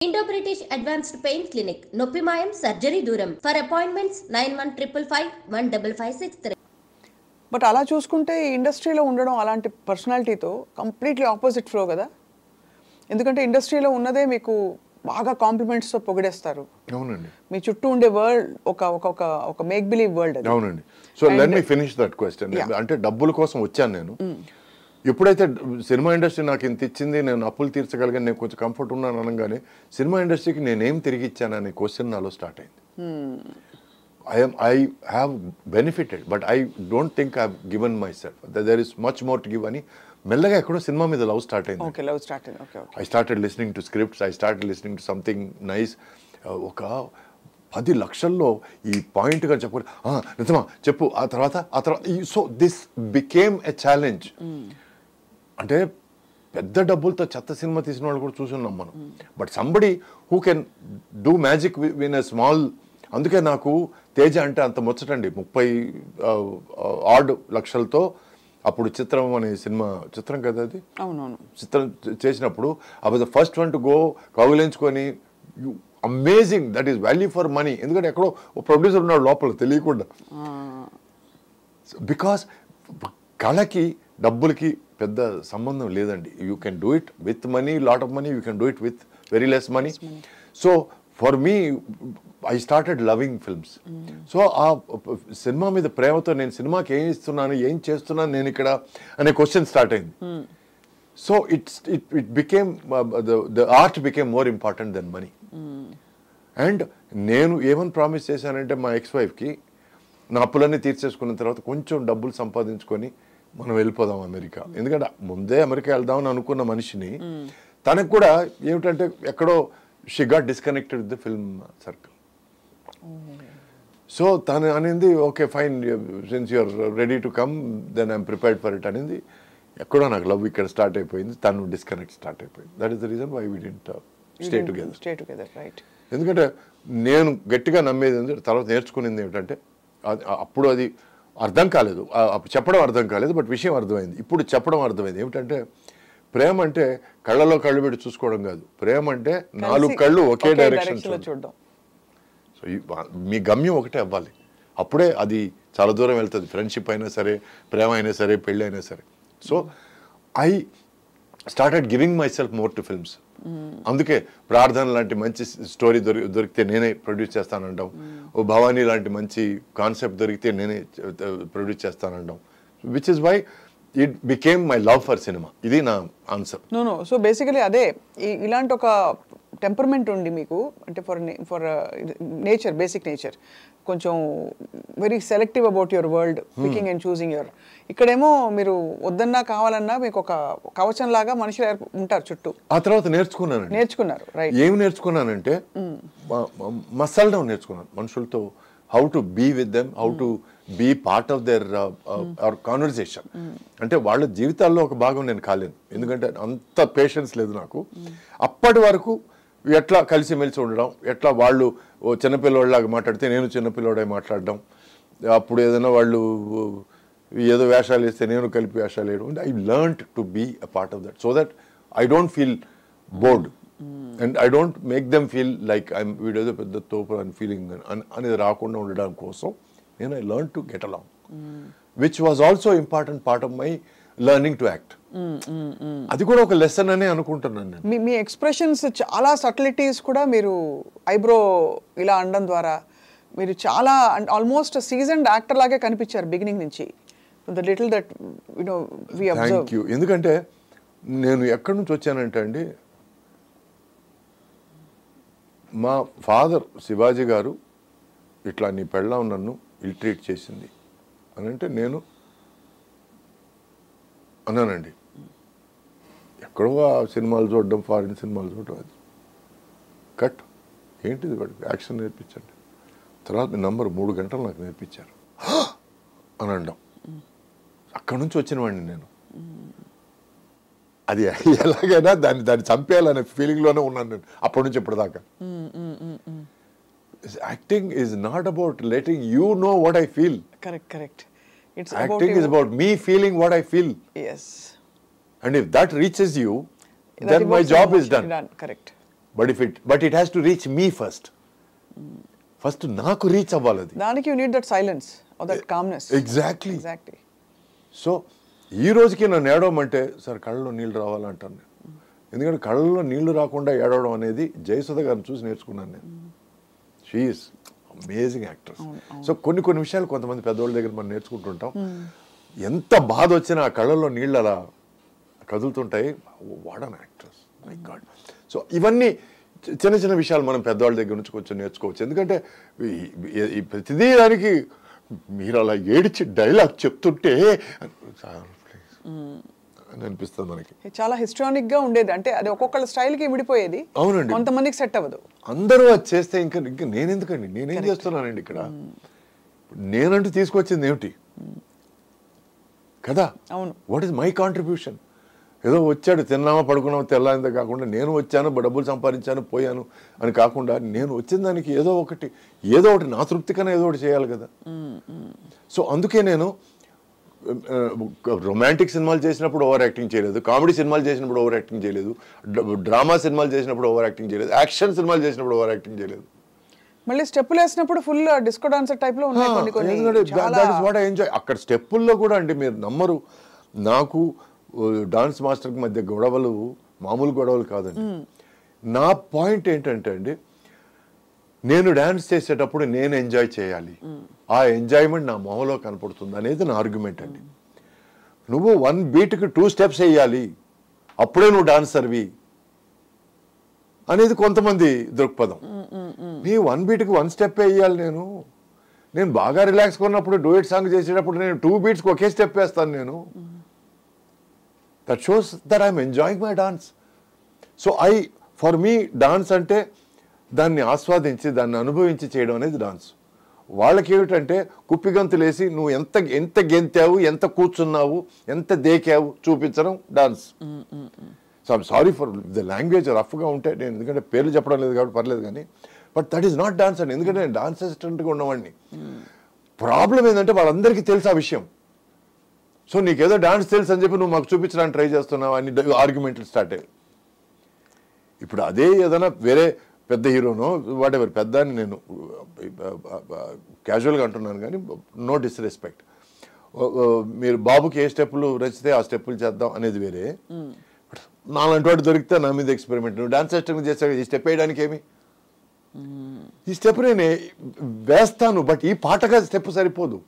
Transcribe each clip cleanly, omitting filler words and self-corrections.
Indo-British Advanced Pain Clinic, Noppimayam Surgery Duram. For appointments 9155515563. But అలా చూసుకుంటే ఈ ఇండస్ట్రీలో ఉండడం అలాంటి పర్సనాలిటీతో కంప్లీట్లీ ఆపోజిట్ ఫ్లో కదా. ఎందుకంటే ఇండస్ట్రీలో ఉన్నదే మీకు బాగా కాంప్లిమెంట్స్తో పొగిడేస్తారు. అవునండి. మీ చుట్టూ ఉండే వరల్డ్ ఒక మేక్ బిలీవ్ వరల్డ్ అది. అవునండి. So let me finish that question. అంటే డబ్బుల కోసం వచ్చాను నేను. ఎప్పుడైతే సినిమా ఇండస్ట్రీ నాకు ఇంత ఇచ్చింది, నేను అప్పులు తీర్చగలిగాను, నేను కొంచెం కంఫర్ట్ ఉన్నాను అనగానే సినిమా ఇండస్ట్రీకి నేనేం తిరిగి ఇచ్చాను అనే క్వశ్చన్ నాలో స్టార్ట్ అయింది. I have benefited, but I don't think I've given myself. There is much more to give. అని మెల్లగా ఎక్కడో సినిమా మీద లవ్ స్టార్ట్ అయింది. ఓకే, లవ్ స్టార్ట్ అయింది. Okay, I started listening to scripts. I started listening to something nice. ఒక 10 లక్షల్లో ఈ పాయింట్గా చెప్పాలి, నిజమా చెప్పు, ఆ తర్వాత so this became a challenge. అంటే పెద్ద డబ్బులతో చెత్త సినిమా తీసిన వాళ్ళు కూడా చూసున్నాం మనం. But somebody who can do magic win a small. అందుకే నాకు తేజ అంటే అంత ముచ్చటండి. 30 లక్షలతో అప్పుడు చిత్రం అనే సినిమా, చిత్రం కదా అది, అవునవును, చిత్రం చేసినప్పుడు I was the first one to go. కౌగిలించుకొని amazing, that is value for money. ఎందుకంటే ఎక్కడో ప్రొడ్యూసర్ ఉన్నాడు లోపల తెలియకుండా. బికాస్ కళకి డబ్బులకి పెద్ద సంబంధం లేదండి. You can do it with money, lot of money, you can do it with very less money. So for me I started loving films. So ఆ సినిమా మీద ప్రేమతో నేను సినిమాకి ఏం ఇస్తున్నాను, ఏం చేస్తున్నాను నేను ఇక్కడ అనే క్వశ్చన్ స్టార్ట్ అయింది. So it became the art became more important than money. And నేను ఏమని ప్రామిస్ చేశానంటే మా ఎక్స్ వైఫ్కి, నా అప్పులన్నీ తీర్చేసుకున్న తర్వాత కొంచెం డబ్బులు సంపాదించుకొని మనం వెళ్ళిపోదాం అమెరికా. ఎందుకంటే ముందే అమెరికా వెళ్దామని అనుకున్న మనిషిని తనకు కూడా ఏమిటంటే ఎక్కడో she got disconnected with the film circle. So తను అనింది, okay fine, since you're ready to come then I'm prepared for it అనేది. ఎక్కడో నాకు లవ్ ఇక్కడ స్టార్ట్ అయిపోయింది, తను డిస్కనెక్ట్ స్టార్ట్ అయిపోయింది. That is the reason why we didn't stay together. Right. ఎందుకంటే నేను గట్టిగా నమ్మేది తర్వాత నేర్చుకునేది ఏమిటంటే, అప్పుడు అది అర్థం కాలేదు, చెప్పడం అర్థం కాలేదు, బట్ విషయం అర్థమైంది. ఇప్పుడు చెప్పడం అర్థమైంది. ఏమిటంటే ప్రేమ అంటే కళ్ళలో కళ్ళు పెట్టి చూసుకోవడం కాదు. ప్రేమ అంటే 4 కళ్ళు ఒకే డైరెక్షన్ చూడడం. సో మీ గమ్యం ఒకటే అవ్వాలి. అప్పుడే అది చాలా దూరం వెళ్తుంది. ఫ్రెండ్షిప్ అయినా సరే, ప్రేమ అయినా సరే, పెళ్ళి అయినా సరే. So I started giving my self more to films. అందుకే ప్రార్థన లాంటి మంచి స్టోరీ దొరికితే నేనే ప్రొడ్యూస్ చేస్తానంటాం. ఓ భవానీ లాంటి మంచి కాన్సెప్ట్ దొరికితే నేనే ప్రొడ్యూస్ చేస్తానంటాం. Which is why it became my love for cinema. ఇది నా ఆన్సర్. నో. సో బేసికలీ అదే, ఇలాంటి ఒక టెంపర్మెంట్ ఉండి మీకు, అంటే ఫర్ నేచర్, బేసిక్ నేచర్, కొంచెం very selective about your world, picking and choosing your. ఇక్కడేమో మీరు వద్దన్నా కావాలన్నా మీకు ఒక కవచం లాగా మనుషులు ఉంటారు చుట్టూ. ఆ తర్వాత నేర్చుకున్నారు. రైట్. ఏమి నేర్చుకున్నానంటే మసలడం నేర్చుకున్నాను మనుషులతో. How to be with them, how to be part of their conversation. అంటే వాళ్ళ జీవితాల్లో ఒక భాగం నేను కాలేను, ఎందుకంటే అంత పేషెన్స్ లేదు నాకు. అప్పటి వరకు ఎట్లా కలిసిమెలిసి ఉండడం, ఎట్లా వాళ్ళు చిన్నపిల్లవాళ్ళలాగా మాట్లాడితే నేను చిన్నపిల్లవాడే మాట్లాడడం, అప్పుడు ఏదైనా వాళ్ళు ఏదో వేషాలు వేస్తే నేను కలిపి వేషాలు వేయడం. I learned to be a part of that, so that I don't feel bored and I don't make them feel like I'm వీడేదో పెద్ద తోపు అని ఫీలింగ్ అనేది రాకుండా ఉండడం కోసం నేను I learn to get along, which was also important part of my learning to act. అది కూడా ఒక లెసన్ అనే అనుకుంటున్నాను నేను. మీ ఎక్స్ప్రెషన్స్ చాలా సటిలిటీస్ కూడా మీరు ఐబ్రో ఇలా అనడం ద్వారా మీరు చాలా ఆల్మోస్ట్ సీజన్డ్ యాక్టర్ లాగే కనిపించారు బిగినింగ్ నుంచి. The little that we observe. Thank you. ఎందుకంటే నేను ఎక్కడి నుంచి వచ్చానంటే అండి, మా ఫాదర్ శివాజీ గారు ఇట్లా నీ పెళ్ళాం నన్ను ఇల్ ట్రీట్ చేసింది అని అంటే నేను అన్నానండి. ఎక్కడో సినిమాలు చూడడం, ఫారిన్ సినిమాలు చూడడం, అది కట్ ఏంటిది వాడికి యాక్షన్ నేర్పించండి. తర్వాత మీ నంబర్ 3 గంటలు నాకు నేర్పించారు అని అనడం. అక్కడి నుంచి వచ్చిన వాడిని నేను. అది ఎలాగైనా దాన్ని చంపేయాలనే ఫీలింగ్లోనే ఉన్నాను నేను అప్పటి నుంచి ఇప్పటిదాకా. Acting is not about letting you know what I feel. Correct. Acting is about me feeling what I feel. Yes. And if that reaches you, then my job is done. Correct. But it has to reach me first నాకు reach అవ్వాలి అది. దానికి you need that silence or that calmness. Exactly. So ఈ రోజుకి నన్ను ఏడవమంటే sir కళ్ళలో నీళ్ళు రావాలంటాను నేను. ఎందుకంటే కళ్ళలో నీళ్లు రాకుండా ఏడవడం అనేది జయసుధ గారిని చూసి నేర్చుకున్నాను నేను. She is amazing actress. So కొన్ని విషయాలు కొంతమంది పెద్దవాళ్ళ దగ్గర మనం నేర్చుకుంటుంటాం. ఎంత బాధ వచ్చినా ఆ కళ్ళల్లో నీళ్ళు అలా కదులుతుంటాయి. What an actress, my god. So ఇవన్నీ చిన్న విషయాలు మనం పెద్దవాళ్ళ దగ్గర నుంచి కొంచెం నేర్చుకోవచ్చు. ఎందుకంటే ఈ ప్రతిదీ దానికి మీరు అలా ఏడిచి డైలాగ్ చెప్తుంటే అని అనిపిస్తుంది మనకి. చాలా హిస్టానిక్ గా ఉండేది. అంటే అది ఒక్కొక్కళ్ళ స్టైల్ కి విడిపోయేది. అవునండి. కొంతమందికి సెట్ అవ్వదు. అందరూ అది చేస్తే ఇంకా నేనెందుకండి, నేనేం చేస్తున్నానండి ఇక్కడ? నేనంటూ తీసుకొచ్చింది ఏమిటి కదా? అవును. What is my contribution? ఏదో వచ్చాడు, తిన్నామా పడుకున్నామా తెల్లారిందే కాకుండా నేను వచ్చాను, డబ్బులు సంపాదించాను, పోయాను అని కాకుండా నేను వచ్చిన దానికి ఏదో ఒకటి నా తృప్తి కన్నా ఏదో ఒకటి చేయాలి కదా. సో అందుకే నేను రొమాంటిక్ సినిమాలు చేసినప్పుడు ఓవర్ యాక్టింగ్ చేయలేదు, కామెడీ సినిమాలు చేసినప్పుడు ఓవర్ యాక్టింగ్ చేయలేదు, డ్రామా సినిమాలు చేసినప్పుడు ఓవర్ యాక్టింగ్ చేయలేదు, యాక్షన్ సినిమాలు చేసినప్పుడు ఓవర్ యాక్టింగ్ చేయలేదు. మళ్ళీ స్టెప్పులు వేసినప్పుడు ఫుల్ డిస్కో డాన్సర్ టైప్ లో ఉన్నాయి కొన్ని. ఎంజాయ్ అక్కడ స్టెప్పుల్లో కూడా అండి మీరు నమ్మరు, నాకు డాన్స్ మాస్టర్కి మధ్య గొడవలు మామూలు గొడవలు కాదండి. నా పాయింట్ ఏంటంటే అండి, నేను డాన్స్ చేసేటప్పుడు నేను ఎంజాయ్ చేయాలి, ఆ ఎంజాయ్మెంట్ నా మొహంలో కనపడుతుంది అనేది నా ఆర్గ్యుమెంట్ అండి. నువ్వు 1 బీట్కి 2 స్టెప్స్ వేయాలి అప్పుడే నువ్వు డాన్సర్వి అనేది కొంతమంది దృక్పథం. నీ 1 బీట్కి 1 స్టెప్ వేయాలి. నేను బాగా రిలాక్స్ కొన్నప్పుడు డూయట్ సాంగ్ చేసేటప్పుడు నేను 2 బీట్స్కి ఒకే స్టెప్ వేస్తాను నేను. That shows that I'm enjoying my dance. So for me dance అంటే దాన్ని ఆస్వాదించి దాన్ని అనుభవించి చేయడం అనేది డాన్స్. వాళ్ళకి ఏమిటంటే కుప్పిగంతులేసి నువ్వు ఎంత గెంతావు, ఎంత కూర్చున్నావు, ఎంత దేకావు చూపించడం dance. So I'm sorry for the language రఫ్గా ఉంటే, నేను ఎందుకంటే పేర్లు చెప్పడం లేదు కాబట్టి పర్లేదు కానీ, but that is not dance అండి. ఎందుకంటే నేను డాన్స్ అసిస్టెంట్గా ఉన్నవాడిని. ప్రాబ్లం ఏంటంటే వాళ్ళందరికీ తెలుసు ఆ విషయం. సో నీకేదో డాన్స్ తెలుసు అని చెప్పి నువ్వు మాకు చూపించడానికి ట్రై చేస్తున్నావు అని ఆర్గ్యుమెంట్లు స్టార్ట్ అయ్యాయి. ఇప్పుడు అదే ఏదైనా వేరే పెద్ద హీరోనో వాట్ ఎవర్, పెద్ద అని నేను క్యాజువల్గా అంటున్నాను కానీ నో డిస్రెస్పెక్ట్. మీరు బాబుకి ఏ స్టెప్పులు రచితే ఆ స్టెప్పులు చేద్దాం అనేది వేరే. నాలాంటి వాడు దొరికితే నా మీద ఎక్స్పెరిమెంట్. నువ్వు డాన్స్ అసిస్టెంట్ చేస్తావు, ఈ స్టెప్ వేయడానికి ఏమి, ఈ స్టెప్ నేను వేస్తాను బట్ ఈ పాటగా స్టెప్ సరిపోదు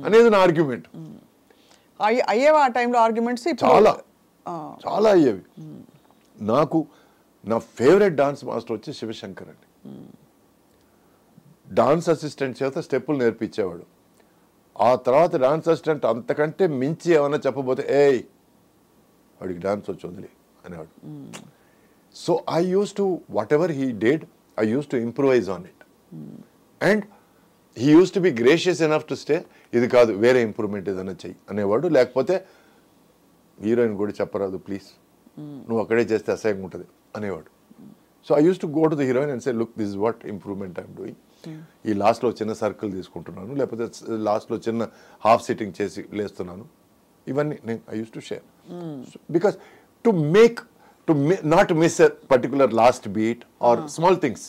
అనేది నా ఆర్గ్యుమెంట్. అయ్యేవా ఆ టైంలో ఆర్గ్యుమెంట్స్? చాలా అయ్యేవి. నాకు నా ఫేవరెట్ డాన్స్ మాస్టర్ వచ్చి శివశంకర్ అండి. డాన్స్ అసిస్టెంట్ చేత స్టెప్పులు నేర్పించేవాడు. ఆ తర్వాత డాన్స్ అసిస్టెంట్ అంతకంటే మించి ఏమైనా చెప్పబోతే వాడికి డాన్స్ వచ్చి వదిలే అనేవాడు. So I use to what ever he did I use to improvise on it. And he use to be gracious enough to stay, ఇది కాదు వేరే ఇంప్రూవ్మెంట్ ఏదైనా చెయ్యి అనేవాడు. లేకపోతే హీరోయిన్ కూడా చెప్పరాదు ప్లీజ్, నువ్వు అక్కడే చేస్తే అసహ్యంగా ఉంటుంది అనేవాడు. So I use to go to the heroine and say look this is what improvement I'm doing. ఈ లాస్ట్లో చిన్న సర్కిల్ తీసుకుంటున్నాను, లేకపోతే లాస్ట్లో చిన్న హాఫ్ సిట్టింగ్ చేసి లేస్తున్నాను. ఇవన్నీ నేను I use to share because to not miss a particular last beat or small things.